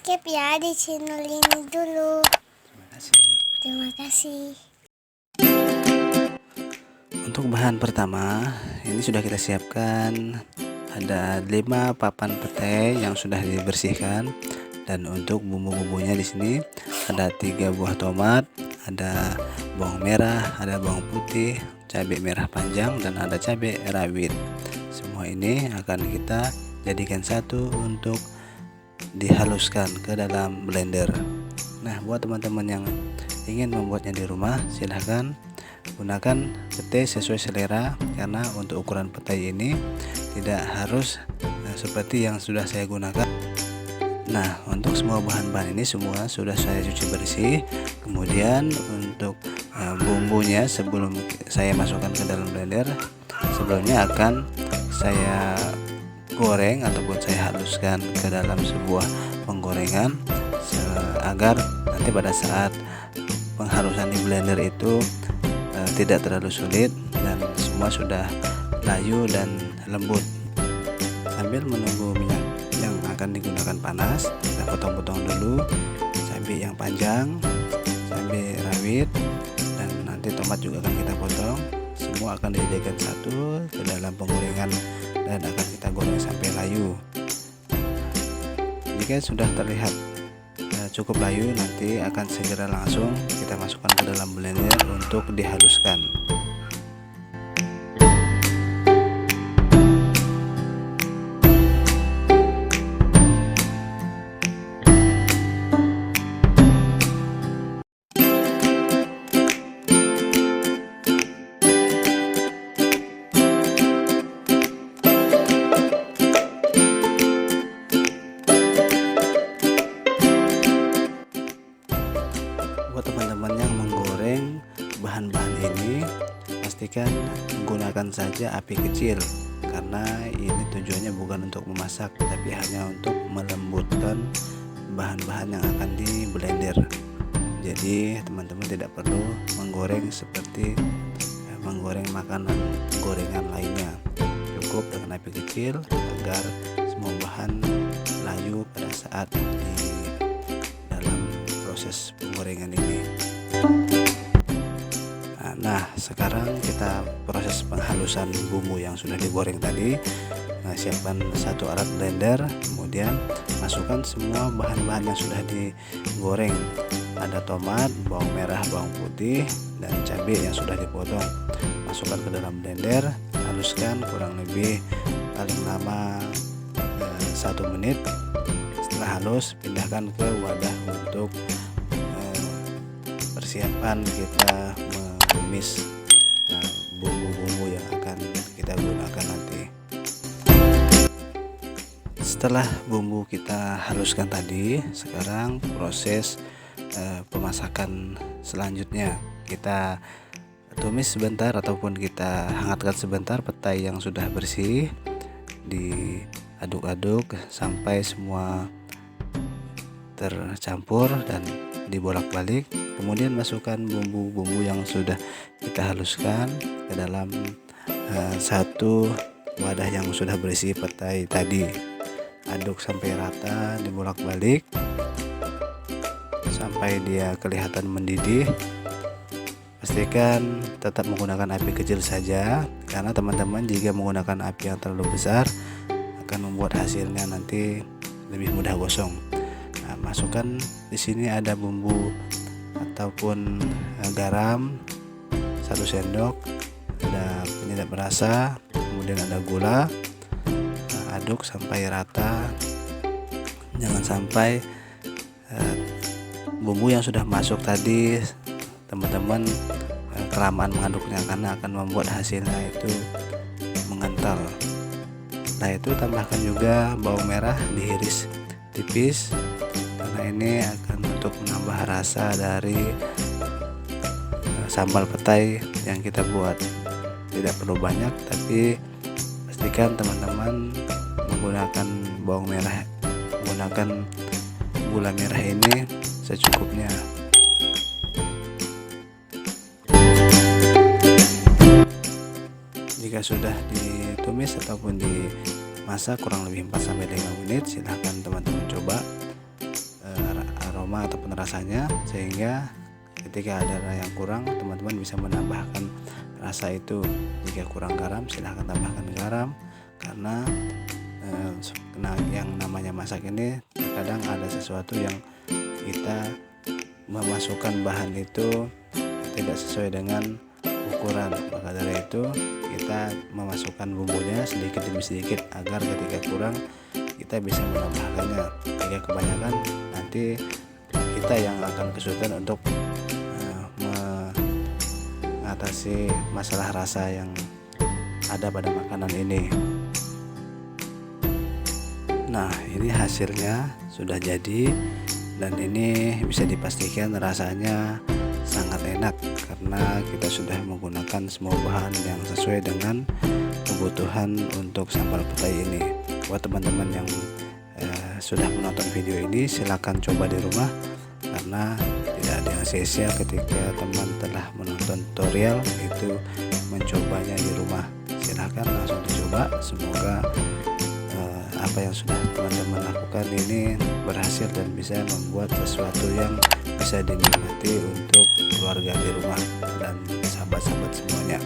subscribe ya di channel ini dulu. Terima kasih. Terima kasih. Untuk bahan pertama, ini sudah kita siapkan. Ada 5 papan petai yang sudah dibersihkan. Dan untuk bumbu-bumbunya di sini ada 3 buah tomat, ada bawang merah, ada bawang putih, cabai merah panjang, dan ada cabai rawit. Semua ini akan kita jadikan satu untuk dihaluskan ke dalam blender. Nah, buat teman-teman yang ingin membuatnya di rumah, silahkan gunakan petai sesuai selera, karena untuk ukuran petai ini tidak harus seperti yang sudah saya gunakan. Nah, untuk semua bahan-bahan ini semua sudah saya cuci bersih. Kemudian untuk bumbunya sebelum saya masukkan ke dalam blender, sebelumnya akan saya goreng ataupun saya haluskan ke dalam sebuah penggorengan agar nanti pada saat penghalusan di blender itu tidak terlalu sulit dan semua sudah layu dan lembut. Sambil menunggu minyak yang akan digunakan panas, kita potong-potong dulu cabai yang panjang, cabai rawit, dan nanti tomat juga akan kita potong. Semua akan dijadikan satu ke dalam penggorengan dan akan kita goreng sampai layu. Jika sudah terlihat cukup layu, nanti akan segera langsung kita masukkan ke dalam blender untuk dihaluskan. Buat teman-teman yang menggoreng bahan-bahan ini, pastikan menggunakan saja api kecil, karena ini tujuannya bukan untuk memasak tapi hanya untuk melembutkan bahan-bahan yang akan di blender. Jadi teman-teman tidak perlu menggoreng seperti menggoreng makanan gorengan lainnya. Cukup dengan api kecil agar semua bahan layu pada saat di proses penggorengan ini. Nah, sekarang kita proses penghalusan bumbu yang sudah digoreng tadi. Siapkan satu alat blender, kemudian masukkan semua bahan-bahan yang sudah digoreng. Ada tomat, bawang merah, bawang putih, dan cabai yang sudah dipotong. Masukkan ke dalam blender, haluskan kurang lebih paling lama 1 menit. Setelah halus, pindahkan ke wadah untuk persiapan kita menumis bumbu-bumbu yang akan kita gunakan nanti. Setelah bumbu kita haluskan tadi, sekarang proses pemasakan selanjutnya. Kita tumis sebentar ataupun kita hangatkan sebentar petai yang sudah bersih, diaduk-aduk sampai semua tercampur dan dibolak-balik. Kemudian masukkan bumbu-bumbu yang sudah kita haluskan ke dalam satu wadah yang sudah berisi petai tadi. Aduk sampai rata, dibolak-balik sampai dia kelihatan mendidih. Pastikan tetap menggunakan api kecil saja, karena teman-teman jika menggunakan api yang terlalu besar akan membuat hasilnya nanti lebih mudah gosong. Nah, masukkan di sini ada bumbu ataupun garam 1 sendok, ada penyedap rasa, kemudian ada gula. Aduk sampai rata, jangan sampai bumbu yang sudah masuk tadi teman-teman kelamaan mengaduknya, karena akan membuat hasilnya itu mengental. Setelah itu tambahkan juga bawang merah diiris tipis, karena ini akan untuk menambah rasa dari sambal petai yang kita buat. Tidak perlu banyak, tapi pastikan teman-teman menggunakan bawang merah, menggunakan gula merah ini secukupnya. Jika sudah ditumis ataupun dimasak kurang lebih 4-5 menit, silahkan teman-teman coba rasanya, sehingga ketika ada yang kurang teman-teman bisa menambahkan rasa itu. Jika kurang garam silahkan tambahkan garam, karena yang namanya masak ini kadang ada sesuatu yang kita memasukkan bahan itu tidak sesuai dengan ukuran. Maka dari itu kita memasukkan bumbunya sedikit demi sedikit agar ketika kurang kita bisa menambahkannya. Jika kebanyakan nanti kita yang akan kesulitan untuk mengatasi masalah rasa yang ada pada makanan ini. Nah, ini hasilnya sudah jadi, dan ini bisa dipastikan rasanya sangat enak karena kita sudah menggunakan semua bahan yang sesuai dengan kebutuhan untuk sambal petai ini. Buat teman-teman yang sudah menonton video ini, silakan coba di rumah, karena tidak ada yang sia-sia ketika teman telah menonton tutorial itu mencobanya di rumah. Silakan langsung dicoba. Semoga apa yang sudah teman-teman lakukan ini berhasil dan bisa membuat sesuatu yang bisa dinikmati untuk keluarga di rumah dan sahabat-sahabat semuanya.